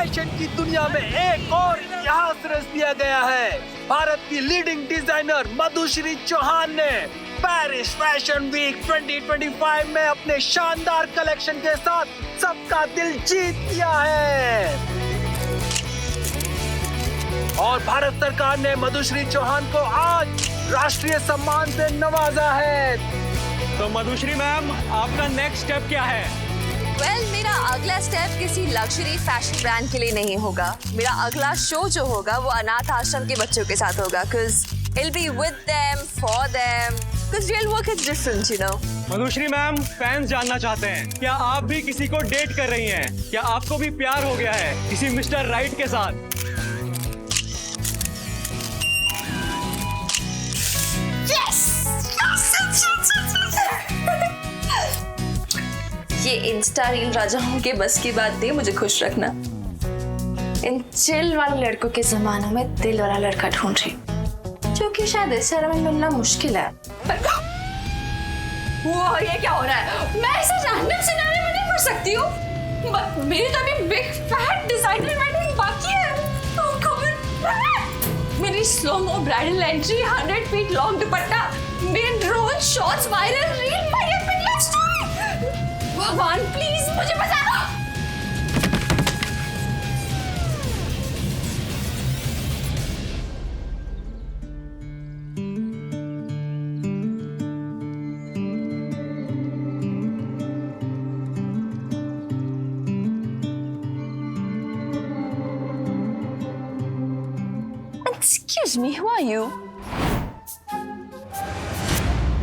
Fashion की दुनिया में एक और इतिहास रच दिया गया है। भारत की लीडिंग डिजाइनर मधुश्री चौहान ने पेरिस फैशन वीक 2025 में अपने शानदार कलेक्शन के साथ सबका दिल जीत लिया है और भारत सरकार ने मधुश्री चौहान को आज राष्ट्रीय सम्मान से नवाजा है। तो मधुश्री मैम, आपका नेक्स्ट स्टेप क्या है? मेरा अगला स्टेप किसी लग्जरी फैशन ब्रांड के लिए नहीं होगा। मेरा अगला शो जो होगा वो अनाथ आश्रम के बच्चों के साथ होगा, cause it'll be with them, for them, cause real work is different, you know. Madhushree ma'am, fans जानना चाहते हैं, क्या आप भी किसी को डेट कर रही हैं? क्या आपको भी प्यार हो गया है किसी मिस्टर राइट के साथ? ये इंस्टा रील राजाओं के बस की बात नहीं, मुझे खुश रखना। इन चिल वाले लड़कों के जमाने में दिल वाला लड़का ढूंढ रही, जो कि शायद इस शहर में मिलना मुश्किल है। वो ये क्या हो रहा है? मैं ऐसे रैंडम सिनेरियो में नहीं पढ़ सकती हूँ। मेरी तो अभी बिग फैट डिजाइनर वेडिंग बाकी है। Oh God! मेरी slow mo bridal entry, 100 feet long dupatta, मेरे drone shots, viral reel, my epic love story. भगवान प्लीज मुझे बचा दो। Excuse me, who are you?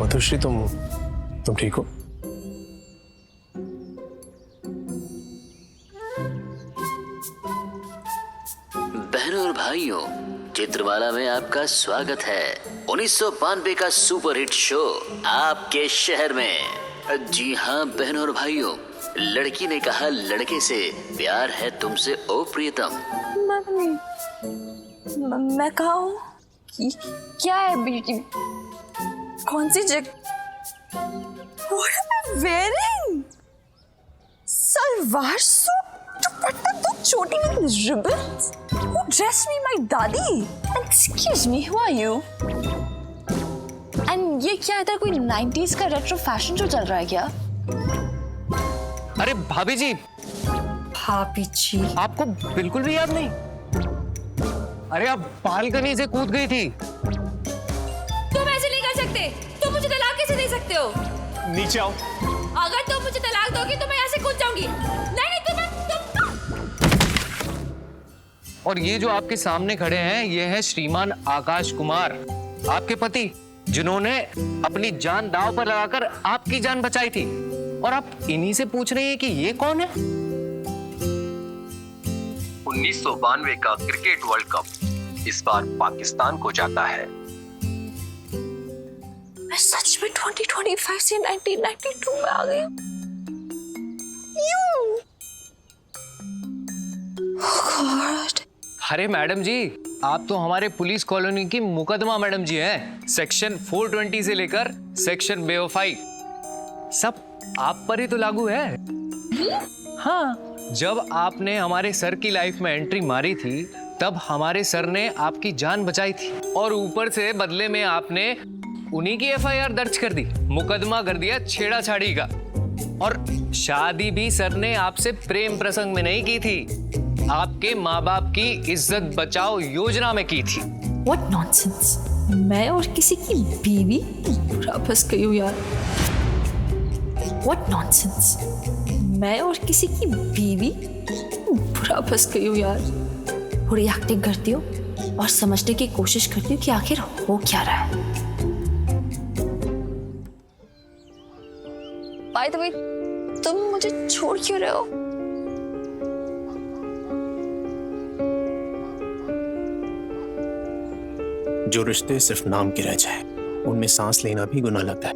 Madhushree, तुम ठीक हो? बहनों और भाइयों, चित्रमाला में आपका स्वागत है। 1992 का सुपरहिट शो आपके शहर में। जी हाँ बहनों और भाइयों, लड़की ने कहा लड़के से, प्यार है तुमसे ओ प्रियतम। मैं कहा हूँ? क्या है बेटी? कौन सी जगह? What am I wearing? Salwar suit, दुपट्टा, दो छोटी ribbons? Who dressed me, my दादी? Excuse me, who are you? And ये क्या इधर कोई 90s का रेट्रो फैशन शो चल रहा है क्या? अरे भाभी जी, भाभी जी, आपको बिल्कुल भी याद नहीं? अरे आप बालकनी से कूद गई थी। तुम ऐसे नहीं कर सकते। तुम मुझे तलाक कैसे दे सकते हो? नीचे आओ। अगर तुम मुझे तलाक दोगी तो मैं यहाँ से कूद जाऊंगी। नहीं तुम और ये जो आपके सामने खड़े हैं, ये है श्रीमान आकाश कुमार, आपके पति, जिन्होंने अपनी जान दांव पर लगाकर आपकी जान बचाई थी। और आप इन्हीं से पूछ रहे हैं कि ये कौन है? 1992 का क्रिकेट वर्ल्ड कप इस बार पाकिस्तान को जाता है। मैं सच में 2025 से 1992 में आ गई। God. अरे मैडम जी, आप तो हमारे पुलिस कॉलोनी की मुकदमा मैडम जी हैं। सेक्शन 420 से लेकर सेक्शन बेवफाई सब आप पर ही तो लागू है। हाँ, जब आपने हमारे सर की लाइफ में एंट्री मारी थी, तब हमारे सर ने आपकी जान बचाई थी और ऊपर से बदले में आपने उन्हीं की एफआईआर दर्ज कर दी, मुकदमा कर दिया छेड़ाछाड़ी का। और शादी भी सर ने आपसे प्रेम प्रसंग में नहीं की थी, आपके माँ बाप की इज्जत बचाओ योजना में की थी। What nonsense! मैं और किसी की बीवी? पूरा फंस गई हूँ यार। What nonsense! मैं और किसी की बीवी? पूरा फंस गई हूँ यार। थोड़ी एक्टिंग करती हूँ और समझने की कोशिश करती हूँ कि आखिर हो क्या रहा है। By the way, तुम मुझे छोड़ क्यों रहे हो? जो रिश्ते सिर्फ नाम के रह जाए, उनमें सांस लेना भी गुनाह लगता है।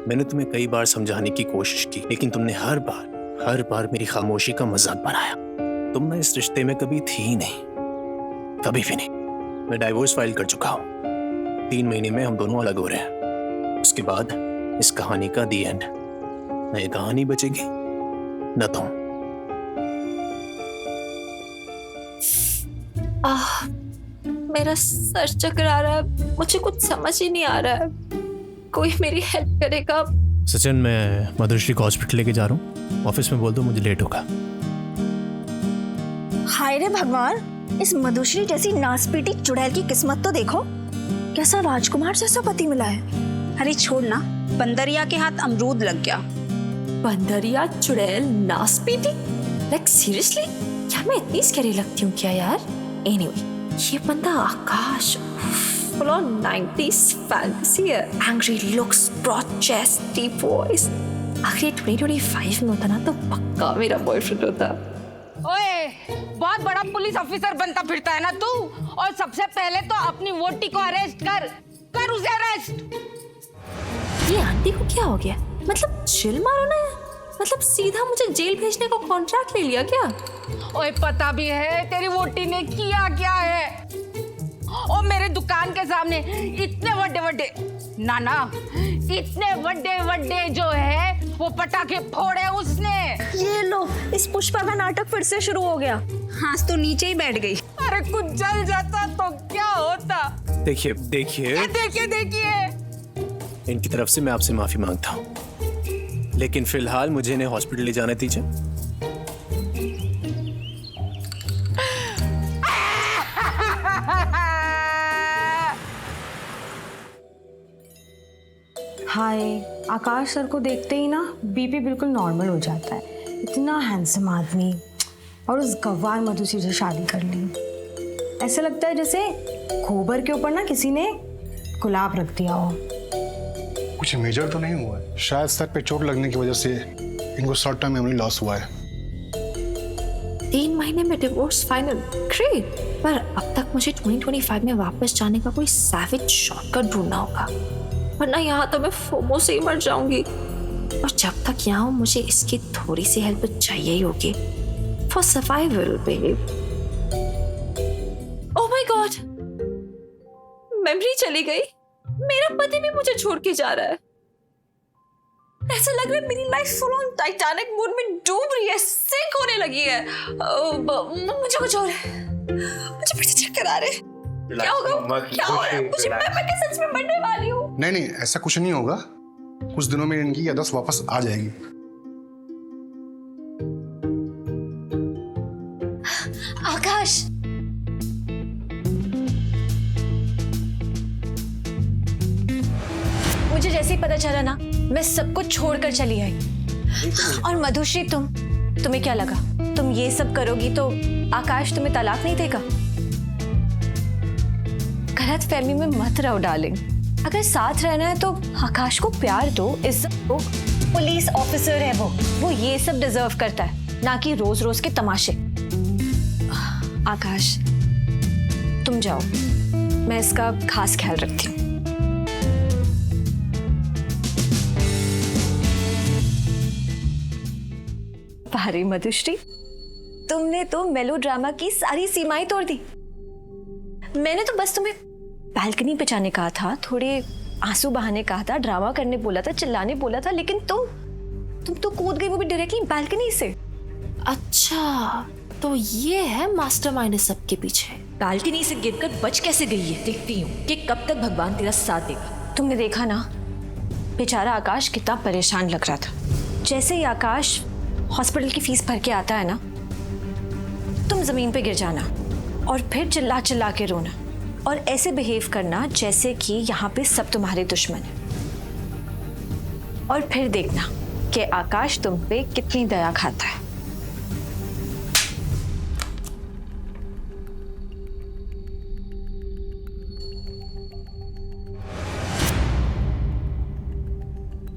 मैंने तुम्हें कई बार समझाने की कोशिश की, लेकिन तुमने हर बार मेरी खामोशी का मजाक बनाया। तुम ना इस रिश्ते में कभी थी ही नहीं, कभी भी नहीं। मैं डाइवोर्स फाइल कर चुका हूँ। 3 महीने में हम दोनों अलग हो रहे हैं। उसके बाद इस कहानी का दी एंड। न ये कहानी बचेगी, न तुम। मेरा सर चकरा रहा है, मुझे कुछ समझ ही नहीं आ रहा है। कोई मेरी हेल्प करेगा? सचिन, मैं मधुश्री को हॉस्पिटल लेके जा रहा हूँ। ऑफिस में बोल दो मुझे लेट होगा। हाय रे भगवान, इस मधुश्री जैसी नासपीटी चुड़ैल की किस्मत तो देखो, कैसा राजकुमार जैसा पति मिला है। अरे छोड़ ना, बंदरिया के हाथ अमरूद लग गया। बंदरिया, चुड़ैल, नासपीती, लाइक सीरियसली? क्या मैं इतनी स्कैरी लगती हूँ क्या यार? एनीवे, ये बंदा आकाश, full on 90s fantasy है। Angry looks, broad chest, deep voice। आखिर ये 2025 में होता ना तो पक्का मेरा बॉयफ्रेंड होता। ओए, बहुत बड़ा पुलिस ऑफिसर बनता फिरता है ना तू, और सबसे पहले तो अपनी वोटी को अरेस्ट कर उसे अरेस्ट। ये आंटी को क्या हो गया? मतलब चिल मारो ना, मतलब सीधा मुझे जेल भेजने का कॉन्ट्रैक्ट ले लिया क्या? ओए, पता भी है तेरी वोटी ने किया क्या है? और मेरे दुकान के सामने इतने बड़े इतने बड़े जो है वो पटाखे फोड़े उसने। ये लो, इस पुष्पा का नाटक फिर से शुरू हो गया। हाँस तो नीचे ही बैठ गई। अरे कुछ जल जाता तो क्या होता? देखिए देखिए इनकी तरफ से मैं आपसे माफी मांगता हूँ, लेकिन फिलहाल मुझे इन्हें हॉस्पिटल ले जाने दीजिए। हाय, आकाश सर को देखते ही ना बीपी बिल्कुल नॉर्मल हो जाता है। इतना हैंडसम आदमी, और उस गवार मधुश्री से शादी कर ली। ऐसा लगता है जैसे गोबर के ऊपर ना किसी ने गुलाब रख दिया हो। कुछ मेजर तो नहीं हुआ है, शायद सर पे चोट लगने की वजह से इनको शॉर्ट टर्म मेमोरी लॉस हुआ है। 3 महीने में डिवोर्स फाइनल, ग्रेट। पर अब तक मुझे 2025 में वापस जाने का कोई सैवेज शॉर्टकट ढूंढना होगा, वरना यहाँ तो मैं फोमो से ही मर जाऊंगी। और जब तक यहाँ हूँ मुझे इसकी थोड़ी सी हेल्प चाहिए ही होगी for survival babe. Oh my god, memory चली गई। मेरा पति भी मुझे छोड़ के जा रहा है। ऐसा लग रहा है मेरी life full on Titanic mode में डूब रही है, सिंक होने लगी है। मुझे कुछ और है, मुझे फिर से चक्कर आ रहे हैं। क्या होगा? क्या हो रहा है? मुझे मैं सच में मरने वाली हूँ। नहीं, ऐसा कुछ नहीं होगा। कुछ दिनों में इनकी याददाश्त वापस आ जाएगी। आकाश, मुझे जैसे ही पता चला ना, मैं सब कुछ छोड़कर चली आई। और मधुश्री, तुम्हें क्या लगा तुम ये सब करोगी तो आकाश तुम्हें तलाक नहीं देगा? गलत फहमी में मत रहो डार्लिंग। अगर साथ रहना है तो आकाश को प्यार दो, इज्जत दो। पुलिस ऑफिसर है वो ये सब डिजर्व करता है, ना कि रोज रोज के तमाशे। आकाश, तुम जाओ, मैं इसका खास ख्याल रखती हूँ। भारी मधुश्री, तुमने तो मेलोड्रामा की सारी सीमाएं तोड़ दी। मैंने तो बस तुम्हें बालकनी पे जाने कहा था, थोड़े आंसू बहाने कहा था, ड्रामा करने बोला था, चिल्लाने बोला था, लेकिन तुम तो कूद गई, वो भी डायरेक्टली बालकनी से। अच्छा, तो ये है मास्टरमाइंड सबके पीछे। बालकनी से गिरकर बच कैसे गई है? देखती हूँ कि कब तक भगवान तेरा साथ देगा। तुमने देखा ना, बेचारा आकाश कितना परेशान लग रहा था। जैसे ही आकाश हॉस्पिटल की फीस भर के आता है ना, तुम जमीन पे गिर जाना और फिर चिल्ला चिल्ला के रोना और ऐसे बिहेव करना जैसे कि यहाँ पे सब तुम्हारे दुश्मन हैं। और फिर देखना कि आकाश तुम पे कितनी दया खाता है।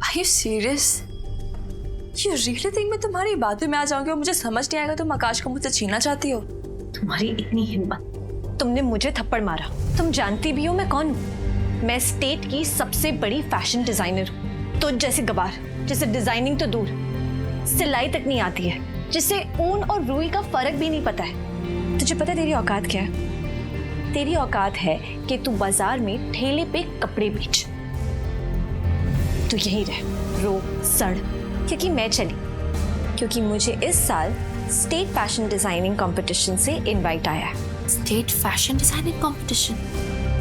Are you serious? You really think मैं तुम्हारी बातों में आ जाऊंगी और मुझे समझ नहीं आएगा तुम आकाश को मुझसे छीनना चाहती हो? तुम्हारी इतनी हिम्मत, तुमने मुझे थप्पड़ मारा। तुम जानती भी हो मैं कौन हूँ? मैं स्टेट की सबसे बड़ी फैशन डिजाइनर हूँ। तो जैसे गवार, जिसे डिजाइनिंग तो दूर, सिलाई तक नहीं आती है, जिसे ऊन और रुई का फर्क भी नहीं पता है। तुझे पता है तेरी औकात क्या है? तेरी औकात है कि तू बाजार में ठेले पे कपड़े बेच। तू यहीं रह, रो, सड़, क्योंकि मैं चली, क्योंकि मुझे इस साल स्टेट फैशन डिजाइनिंग कंपटीशन से इनवाइट आया है। स्टेट फैशन डिजाइनिंग कंपटीशन,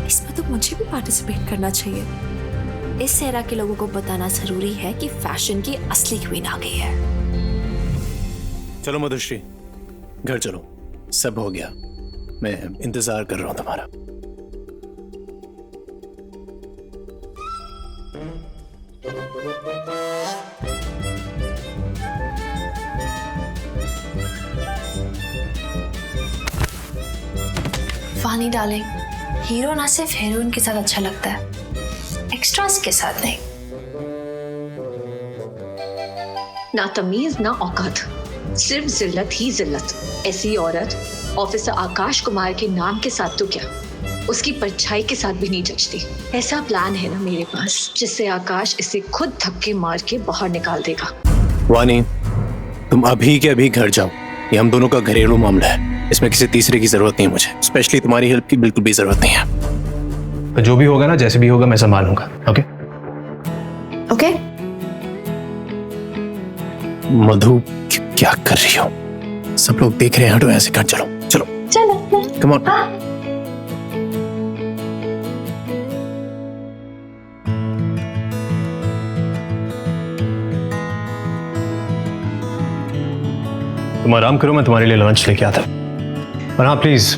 इसमें तो मुझे भी पार्टिसिपेट करना चाहिए। इस एरा के लोगों को बताना जरूरी है कि फैशन की असली क्वीन आ गई है। चलो मधुश्री, घर चलो, सब हो गया। मैं इंतजार कर रहा हूं तुम्हारा। वानी डार्लिंग, हीरो ना सिर्फ हीरोइन के साथ अच्छा लगता है, एक्स्ट्रास के साथ नहीं। ना तमीज ना औकात, सिर्फ जिल्लत ही जिल्लत। ऐसी औरत ऑफिसर आकाश कुमार के नाम के साथ तो क्या, उसकी परछाई के साथ भी नहीं जचती। ऐसा प्लान है ना मेरे पास, जिससे आकाश इसे खुद धक्के मार के बाहर निकाल देगा। वानी, तुम अभी के अभी घर जाओ। ये हम दोनों का घरेलू मामला है, इसमें किसी तीसरे की जरूरत नहीं है मुझे। स्पेशली तुम्हारी हेल्प की बिल्कुल भी जरूरत नहीं है। तो जो भी होगा ना, जैसे भी होगा, मैं संभालूंगा। Okay okay. मधु, क्या कर रही हो? सब लोग देख रहे हैं, हटो ऐसे। कर चलो चलो चलो कम ऑन। तुम आराम करो, मैं तुम्हारे लिए लंच लेके आता हूं। और हाँ प्लीज,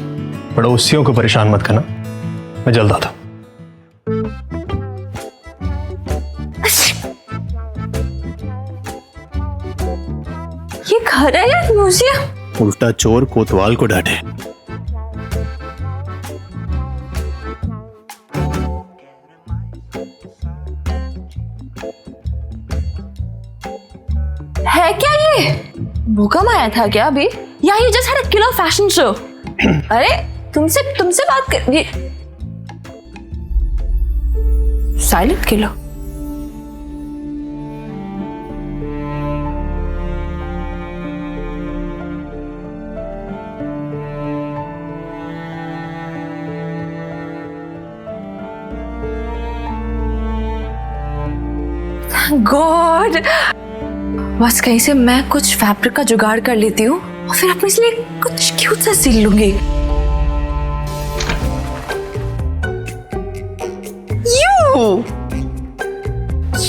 पड़ोसियों को परेशान मत करना, मैं जल्द आता हूं। ये घर है या म्यूजियम? उल्टा चोर कोतवाल को डांटे। है क्या ये? भूकंप आया था क्या अभी? या ये just had a killer fashion show? अरे तुमसे बात कर, ये साइलेंट किलर। गॉड, बस कहीं से मैं कुछ फैब्रिक का जुगाड़ कर लेती हूँ और फिर अपने लिए कुछ क्यूट सा सिल लूंगी।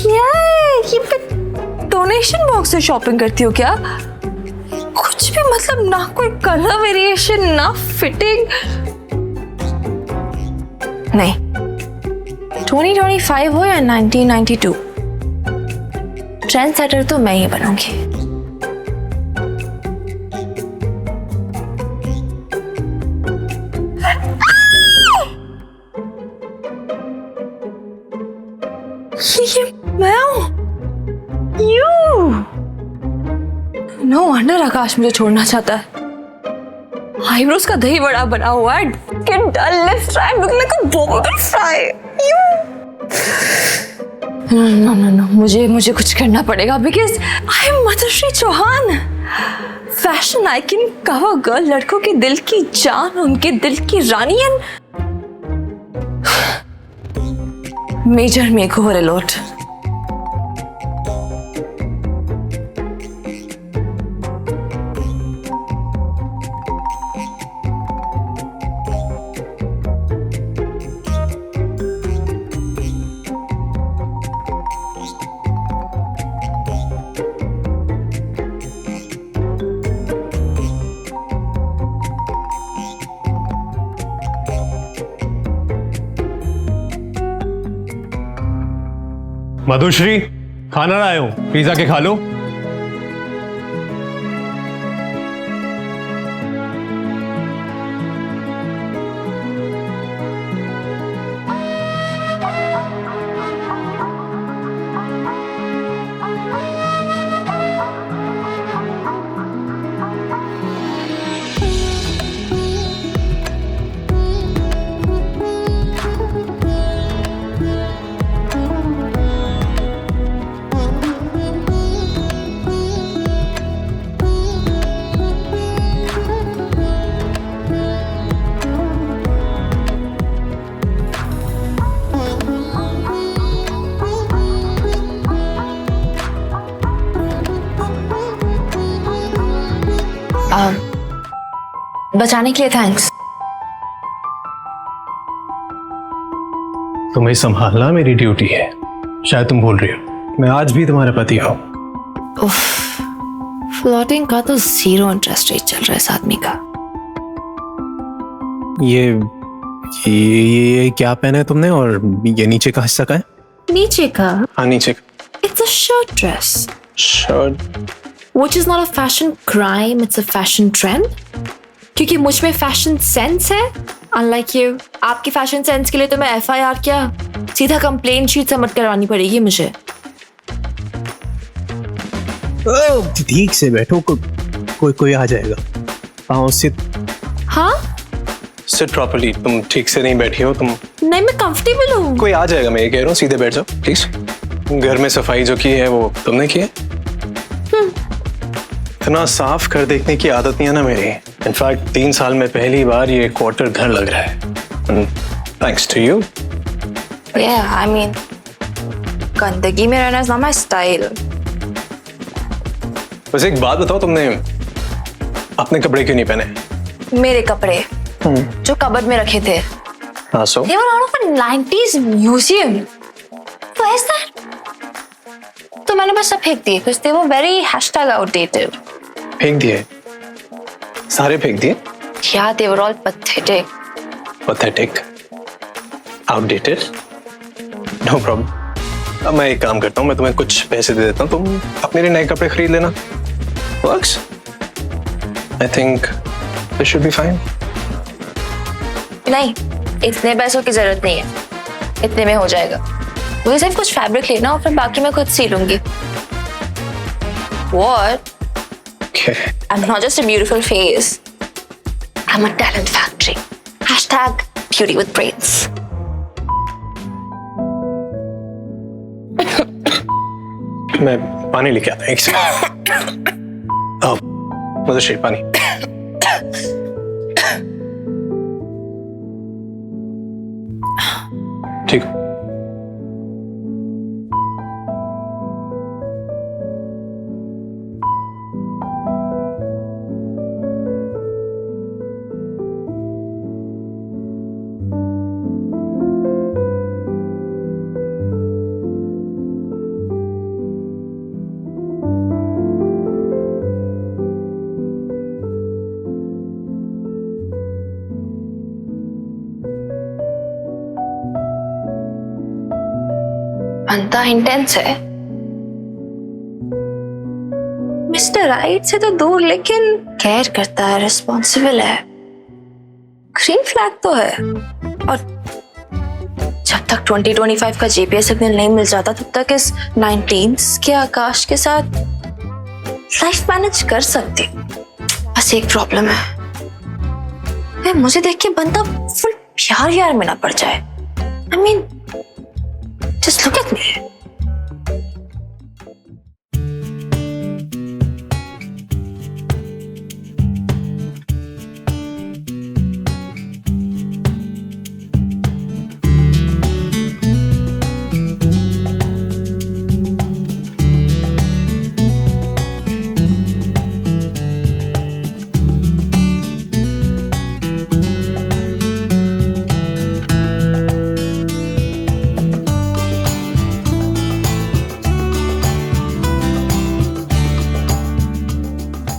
ये डोनेशन बॉक्स से शॉपिंग करती हो क्या? कुछ भी मतलब, ना कोई कलर वेरिएशन, ना फिटिंग। नहीं, 2025 हो या 1992, ट्रेंड सेटर तो मैं ही बनूंगी। ये मैं हूं? नो वंडर आकाश मुझे छोड़ना चाहता है। आईब्रोज का दही बड़ा बना हुआ है, dull lips, I look like a bobble fry. No, मुझे कुछ करना पड़ेगा, because I am Madhushree Chauhan, fashion icon, cover girl, लड़कों के दिल की जान, उनके दिल की रानी, and major makeover a lot. Madhushree, खाना लाए हो, प्लीज आके खा लो। बचाने के लिए थैंक्स। तुम्हें संभालना मेरी ड्यूटी है। शायद तुम भूल रही हो, मैं आज भी तुम्हारा पति हूँ। फ्लर्टिंग का तो 0 इंटरेस्ट रेट चल रहा है इस आदमी का। ये क्या पहना है तुमने, और ये नीचे का हिस्सा का है? नीचे का? हाँ, नीचे का। It's a shirt dress. Shirt. Which is not a fashion crime, it's a fashion trend. क्योंकि मुझ में फैशन सेंस है, unlike you. आपके फैशन सेंस के लिए तो मैं FIR क्या सीधा कंप्लेंट शीट सबमिट करवानी पड़ेगी मुझे। ठीक से बैठो, कोई आ जाएगा। आओ, सिट। हाँ? Sit properly. तुम ठीक से नहीं बैठी हो। तुम नहीं, मैं कंफर्टेबल हूँ। कोई आ जाएगा, मैं ये कह रहा हूँ। सीधे बैठ जाओ प्लीज। घर में सफाई जो की है वो तुमने की है? इतना साफ घर देखने की आदत नहीं है ना मेरी। इनफैक्ट 3 साल में पहली बार ये क्वार्टर घर लग रहा है। Thanks to you. Yeah, I mean, गंदगी में रहना is not my style. बस एक बात बताओ, तुमने अपने कपड़े क्यों नहीं पहने? मेरे कपड़े जो कबर्ड में रखे थे। हाँ, सो? They were out of a 90s museum. Where's that? तो मैंने बस सब फेंक दिए because they were very #outdated. फेंक दिए? सारे फेंक दिए? Yeah, they were all pathetic. Pathetic? Outdated? No problem. अब मैं एक काम करता हूँ, मैं तुम्हें कुछ पैसे दे देता हूँ, तुम अपने लिए नए कपड़े खरीद लेना। Works? I think this should be fine. नहीं, इतने पैसों की जरूरत नहीं है, इतने में हो जाएगा। मुझे सिर्फ कुछ फैब्रिक लेना और फिर बाकी मैं खुद सी लूंगी। What? Okay. I'm not just a beautiful face. I'm a talent factory. #beauty with brains. मैं पानी लेके आता हूँ, एक सेकंड। आओ, मधुश्री, पानी। ठीक। बनता इंटेंस है, मिस्टर राइट से तो दूर, लेकिन केयर करता है, रिस्पॉन्सिबल है, ग्रीन फ्लैग तो है। और जब तक 2025 का GPS सिग्नल नहीं मिल जाता तब तक इस 19s के आकाश के साथ लाइफ मैनेज कर सकती। बस एक प्रॉब्लम है, मुझे देख के बनता फुल प्यार में ना पड़ जाए। I mean, just look at me.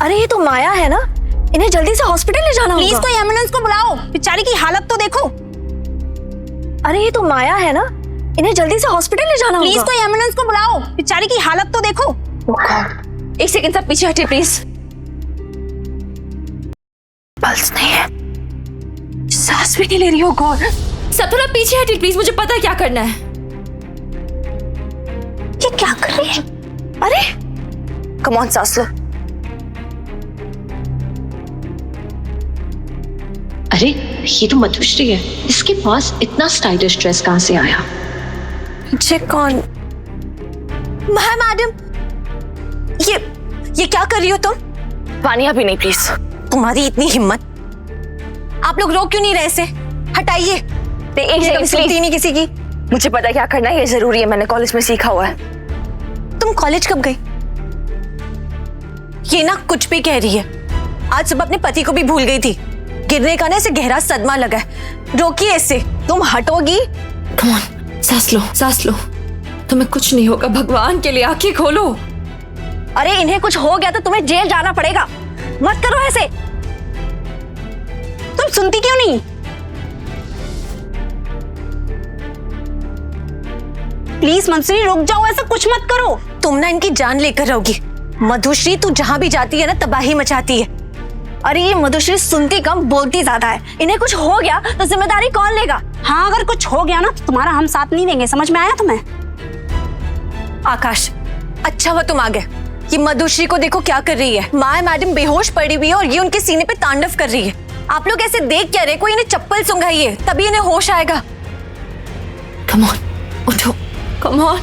अरे ये तो माया है ना, इन्हें जल्दी से हॉस्पिटल ले जाना होगा। प्लीज कोई एम्बुलेंस को बुलाओ, बेचारी की हालत तो देखो। अरे ये तो माया है ना, इन्हें जल्दी से हॉस्पिटल ले जाना होगा। प्लीज कोई एम्बुलेंस को बुलाओ, बेचारी की हालत तो देखो। एक सेकंड, सब पीछे हटिए प्लीज। पल्स नहीं है, सांस भी नहीं ले रही हो। गॉड, सब थोड़ा पीछे हटिए प्लीज, मुझे पता है क्या करना है। ये क्या कर रही है? अरे कम ऑन, सांस लो। अरे ये तो मधुश्री है, इसके पास इतना स्टाइलिश ड्रेस कहाँ से आया? ये कौन? मैडम, ये क्या कर रही हो तुम? पानी अभी नहीं प्लीज। तुम्हारी इतनी हिम्मत, आप लोग रोक क्यों नहीं रहे इसे? हटाइए। एक सुनती नहीं किसी की। मुझे पता है क्या करना है, ये जरूरी है, मैंने कॉलेज में सीखा हुआ है। तुम कॉलेज कब गई? ये ना कुछ भी कह रही है। आज सुबह अपने पति को भी भूल गई थी। गिरने का ना इसे गहरा सदमा लगा है। रोकिए इसे। तुम हटोगी? कम ऑन, सांस लो। तुम्हें कुछ नहीं होगा, भगवान के लिए आंखें खोलो। अरे इन्हें कुछ हो गया तो तुम्हें जेल जाना पड़ेगा। मत करो ऐसे। तुम सुनती क्यों नहीं? प्लीज मंसूरी रुक जाओ, ऐसा कुछ मत करो। तुम ना इनकी जान लेकर रहोगी। मधुश्री तू जहां भी जाती है ना तबाही मचाती है। अरे ये मधुश्री सुनती कम बोलती ज्यादा है। इन्हें कुछ हो गया तो जिम्मेदारी कौन लेगा? हाँ अगर कुछ हो गया ना तो तुम्हारा हम साथ नहीं देंगे, समझ में आया तुम्हें? आकाश, अच्छा हुआ तुम आ गए। ये मधुश्री को देखो क्या कर रही है। माया मैडम बेहोश पड़ी हुई है और ये उनके सीने पे तांडव कर रही है। आप लोग ऐसे देख क्या रहे? कोई इन्हें चप्पल सुंघाइए, तभी इन्हें होश आएगा। कम ऑन, उठो, कम ऑन।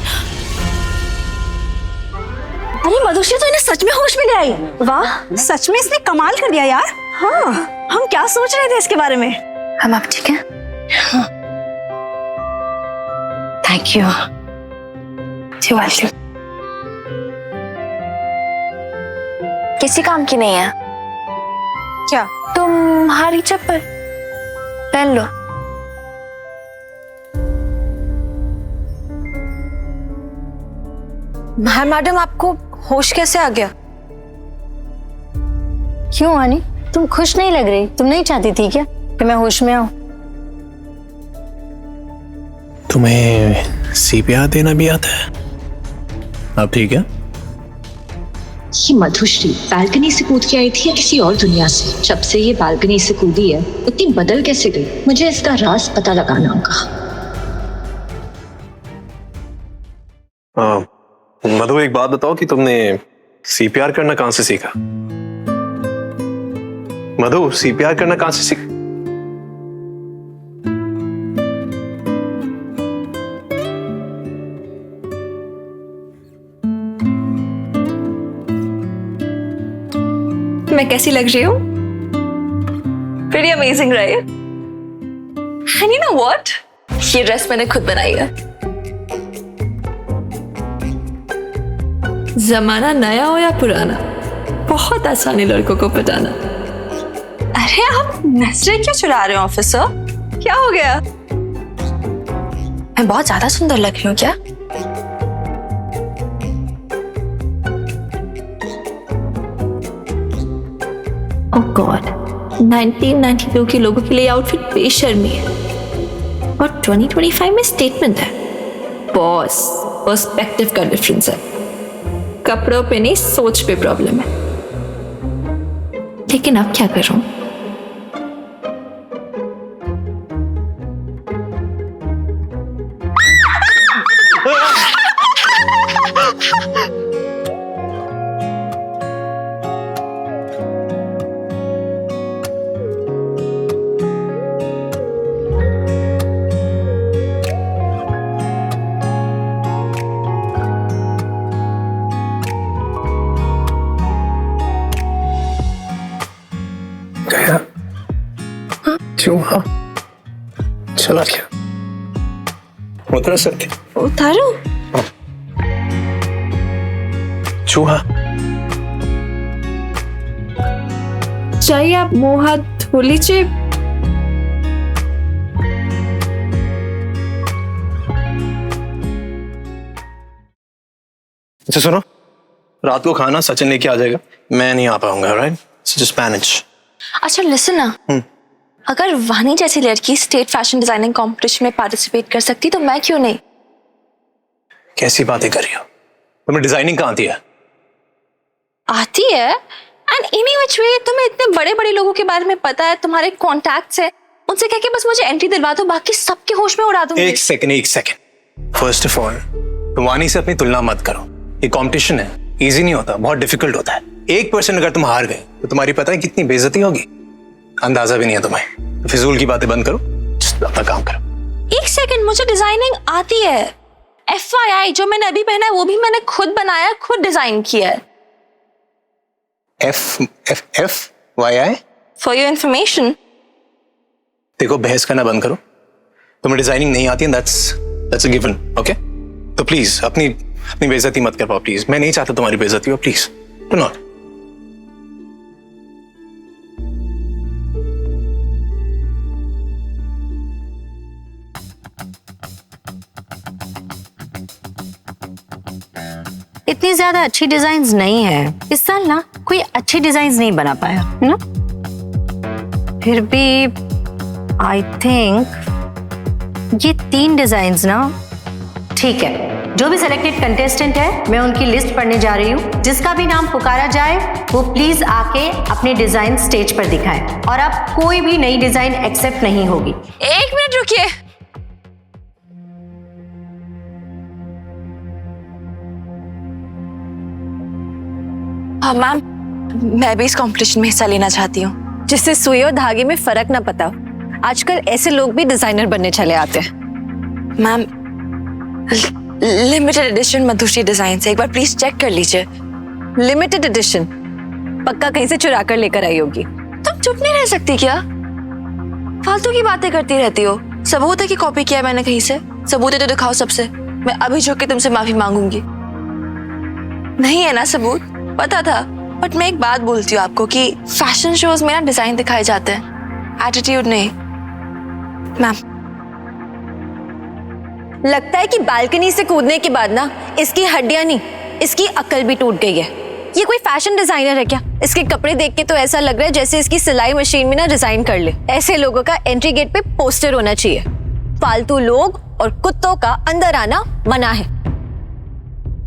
अरे मधुश्री तो इन्हें सच में होश में ले आई। वाह, सच में इसने कमाल कर दिया यार। हाँ, हम क्या सोच रहे थे इसके बारे में? हम आप ठीक हैं? Thank you. किसी काम की नहीं है। क्या? तुम्हारी चप्पल पहन लो। मैडम आपको होश कैसे आ गया? क्यों आनी, तुम खुश नहीं लग रही? तुम नहीं चाहती थी क्या कि मैं होश में आऊं? तुम्हें सीपीआर देना भी आता है? अब ठीक है? ये मधुश्री बालकनी से कूद के आई थी या किसी और दुनिया से? जब से ये बालकनी से कूदी है इतनी बदल कैसे गई? मुझे इसका राज पता लगाना होगा। मधु एक बात बताओ कि तुमने सीपीआर करना कहां से सीखा? मधु सीपीआर करना कहां से सीखा? मैं कैसी लग रही हूँ? Pretty amazing, right? And you know what? ये ड्रेस मैंने खुद बनाई है। जमाना नया हो या पुराना, बहुत आसान है लड़कों को पटाना। अरे आप नजरें क्यों चुरा रहे हो ऑफिसर? क्या हो गया? मैं बहुत ज्यादा सुंदर लग रही हूँ क्या? ओह गॉड, 1992 के लोगों के लिए आउटफिट बेशर्मी है और 2025 में स्टेटमेंट है। बॉस, पर्सपेक्टिव का डिफरेंस है। कपड़ों पे नहीं, सोच पे प्रॉब्लम है। लेकिन अब क्या करूं? गया चूहा चला गया। उतर सकते? उतारो। चूहा चाहिए आप मुंह हाथ धो लीजिए। अच्छा सुनो, रात को खाना सचिन लेके आ जाएगा, मैं नहीं आ पाऊंगा। Right, so just manage. अच्छा लिसन ना, अगर वानी जैसी लड़की स्टेट फैशन डिजाइनिंग कंपटीशन में पार्टिसिपेट कर सकती तो मैं क्यों नहीं? कैसी बातें कर रही हो? तुम्हें डिजाइनिंग कहाँ आती है? आती है, एंड एनी व्हिच वे तुम्हें इतने बड़े बड़े लोगों के बारे में पता है, तुम्हारे कॉन्टैक्ट्स है, उनसे कह के बस मुझे एंट्री दिलवा दो, बाकी सबके होश में उड़ा दूंगी। एक सेकंड। फर्स्ट ऑफ ऑल तुम वानी से अपनी तुलना मत करो। ये कंपटीशन है, इजी नहीं होता, बहुत डिफिकल्ट होता है। 1% अगर तुम हार गए तो तुम्हारी पता है कितनी बेइज्जती होगी? अंदाजा भी नहीं है तुम्हें। तो फिजूल की बातें बंद करो, अपना काम करो। एक सेकंड, मुझे डिजाइनिंग आती है। FYI, जो मैंने अभी पहना है वो भी मैंने खुद बनाया, खुद डिजाइन किया है। FYI? For your information. देखो बहस करना बंद करो। तुम्हें डिजाइनिंग नहीं आती है, that's a given, okay? तो प्लीज अपनी बेइज्जती मत कर पाओ प्लीज। मैं नहीं चाहता तुम्हारी बेइज्जती हो, प्लीज डू नॉट। इतनी ज्यादा अच्छी डिजाइन्स नहीं है। इस साल ना कोई अच्छी डिजाइन्स नहीं बना पाया, है ना? फिर भी आई थिंक ये 3 डिजाइन्स ना ठीक है। जो भी सिलेक्टेड कंटेस्टेंट है मैं उनकी लिस्ट पढ़ने जा रही हूँ। जिसका भी नाम पुकारा जाए वो प्लीज आके अपने डिजाइन स्टेज पर दिखाए और अब कोई भी नई डिजाइन एक्सेप्ट नहीं होगी। 1 मिनट रुकिए। हाँ मैम, मैं भी इस कंपटीशन में हिस्सा लेना चाहती हूँ। जिससे सुई और धागे में फर्क ना पता हो। आजकल ऐसे लोग भी डिजाइनर बनने चले आते हैं। Ma'am, limited edition Madhushree design से एक बार प्लीज चेक कर लीजिए। लिमिटेड एडिशन पक्का कहीं से चुरा कर लेकर आई होगी। तुम चुप नहीं रह सकती क्या? फालतू की बातें करती रहती हो। सबूत है कि कॉपी किया है मैंने कहीं से? सबूत है तो दिखाओ सबसे। मैं अभी झुक के तुमसे माफी मांगूंगी। नहीं है ना सबूत? पता था, बट मैं एक बात बोलती हूँ आपको कि फैशन शोज में ना डिजाइन दिखाए जाते हैं, एटीट्यूड नहीं। मैम, लगता है कि बालकनी से कूदने के बाद ना इसकी हड्डियां नहीं, इसकी अकल भी टूट गई है। ये कोई फैशन डिजाइनर है क्या? इसके कपड़े देख के तो ऐसा लग रहा है जैसे इसकी सिलाई मशीन में ना डिजाइन कर ले। ऐसे लोगों का एंट्री गेट पे पोस्टर होना चाहिए। फालतू लोग और कुत्तों का अंदर आना मना है।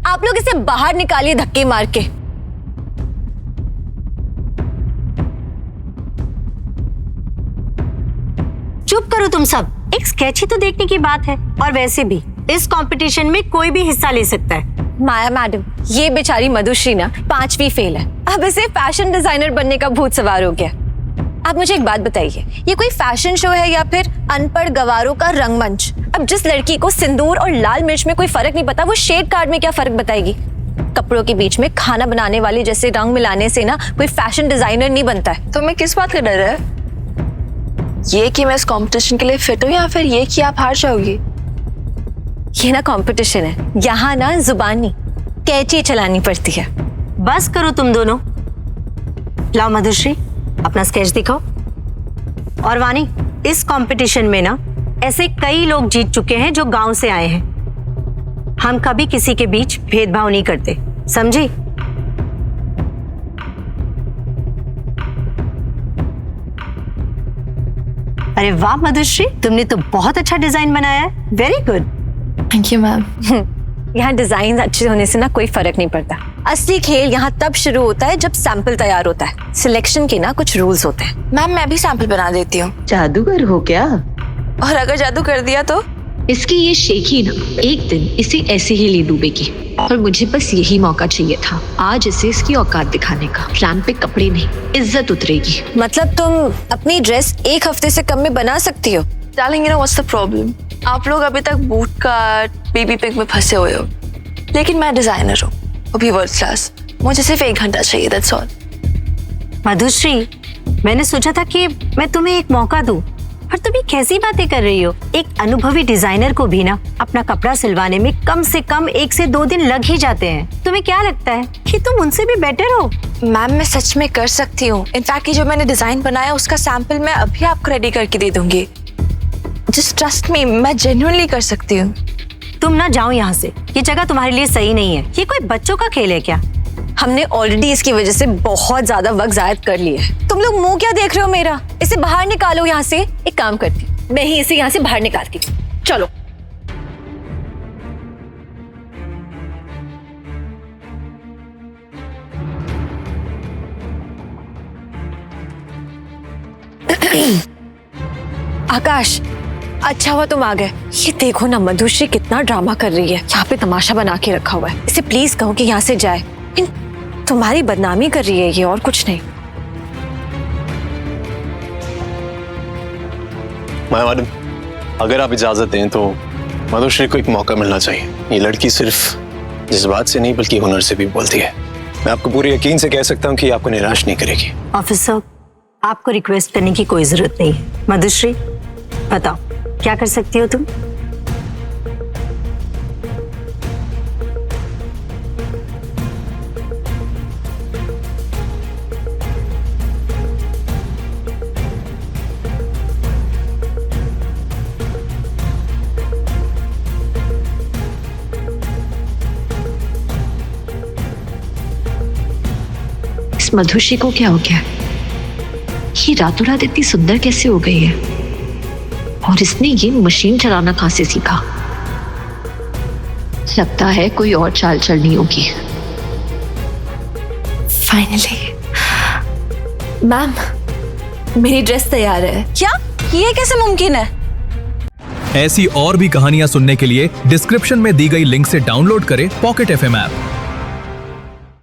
आप लोग इसे बाहर निकालिए धक्के मार के। चुप करो तुम सब। एक स्केच ही तो देखने की बात है। और वैसे भी इस कंपटीशन में कोई भी हिस्सा ले सकता है। माया मैडम, ये बेचारी मधुश्री ना 5वीं फेल है। अब इसे फैशन डिजाइनर बनने का भूत सवार हो गया। आप मुझे एक बात बताइए, ये कोई फैशन शो है या फिर अनपढ़ गवारों का रंगमंच? अब जिस लड़की को सिंदूर और लाल मिर्च में कोई फर्क नहीं पता, वो शेड कार्ड में क्या फर्क बताएगी? कपड़ों के बीच में खाना बनाने वाले जैसे रंग मिलाने से ना कोई फैशन डिजाइनर नहीं बनता है। तो मैं किस बात का डर है? ये कि मैं इस कंपटीशन के लिए फिट हूँ या फिर ये कि आप हार जाओगी? ये ना कंपटीशन है, यहाँ ना जुबानी कैची चलानी पड़ती है। बस करो तुम दोनों। लाओ मधुश्री अपना स्केच दिखाओ। और वानी, इस कंपटीशन में ना ऐसे कई लोग जीत चुके हैं जो गांव से आए हैं। हम कभी किसी के बीच भेदभाव नहीं करते, समझी? अरे वाह मधुश्री, तुमने तो बहुत अच्छा डिजाइन बनाया है। Very good. Thank you ma'am. यहाँ डिजाइन अच्छे होने से ना कोई फर्क नहीं पड़ता। असली खेल यहाँ तब शुरू होता है जब सैंपल तैयार होता है। सिलेक्शन के ना कुछ रूल्स होते हैं। मैम, मैं भी सैंपल बना देती हूँ। जादूगर हो क्या? और अगर जादू कर दिया तो? इसकी ये शेखी ना एक दिन इसे ऐसे ही ले डूबेगी। और मुझे बस यही मौका चाहिए था, आज इसे इसकी औकात दिखाने का। रैंप पे कपड़े नहीं, इज्जत उतरेगी। मतलब तुम अपनी ड्रेस 1 हफ्ते से कम में बना सकती हो? Darling, you know what's the problem? आप लोग अभी तक बूट कट, बेबी पिंक में फंसे हुए हो, लेकिन मैं डिजाइनर हूँ, वो भी वर्ल्ड क्लास। मुझे सिर्फ 1 घंटा चाहिए, दैट्स ऑल। मधुश्री, मैंने सोचा था कि मैं तुम्हें एक मौका दूं, पर तुम ये कैसी बातें कर रही हो? एक अनुभवी डिजाइनर को भी ना अपना कपड़ा सिलवाने में कम से कम 1 से 2 दिन लग ही जाते हैं। तुम्हें क्या लगता है कि तुम उनसे भी बेटर हो? मैम, मैं सच में कर सकती हूँ। इनफैक्ट जो मैंने डिजाइन बनाया उसका सैंपल मैं अभी आपको रेडी करके दे दूंगी। जस्ट ट्रस्ट मी, मैं जेन्युइनली कर सकती हूँ। तुम ना जाओ यहाँ से, ये जगह तुम्हारे लिए सही नहीं है। ये कोई बच्चों का खेल है क्या? हमने ऑलरेडी इसकी वजह से बहुत ज्यादा वक्त जायद कर लिया है। तुम लोग मुंह क्या देख रहे हो मेरा? इसे बाहर निकालो यहाँ से। एक काम करती हूँ, मैं ही इसे यहाँ से बाहर निकालती हूँ। चलो। आकाश, अच्छा हुआ तुम आ गए। ये देखो ना मधुश्री कितना ड्रामा कर रही है। यहाँ पे तमाशा बना के रखा हुआ है। इसे प्लीज कहो कि यहाँ से जाए। तुम्हारी बदनामी कर रही है ये, और कुछ नहीं। माया मैडम, अगर आप इजाजत दें तो मधुश्री को एक मौका मिलना चाहिए। ये लड़की सिर्फ जज्बात से नहीं बल्कि हुनर से भी बोलती है। मैं आपको पूरे यकीन से कह सकता हूँ कि आपको निराश नहीं करेगी। ऑफिसर, आपको रिक्वेस्ट करने की कोई जरूरत नहीं है। मधुश्री, बताओ क्या कर सकती हो तुम? इस मधुश्री को क्या हो गया? ये रातों रात इतनी सुंदर कैसे हो गई है? और इसने ये मशीन चलाना कहां से सीखा? लगता है कोई और चाल चलनी होगी। फाइनली मैम, मेरी ड्रेस तैयार है। क्या? ये कैसे मुमकिन है? ऐसी और भी कहानियां सुनने के लिए डिस्क्रिप्शन में दी गई लिंक से डाउनलोड करें पॉकेट FM ऐप।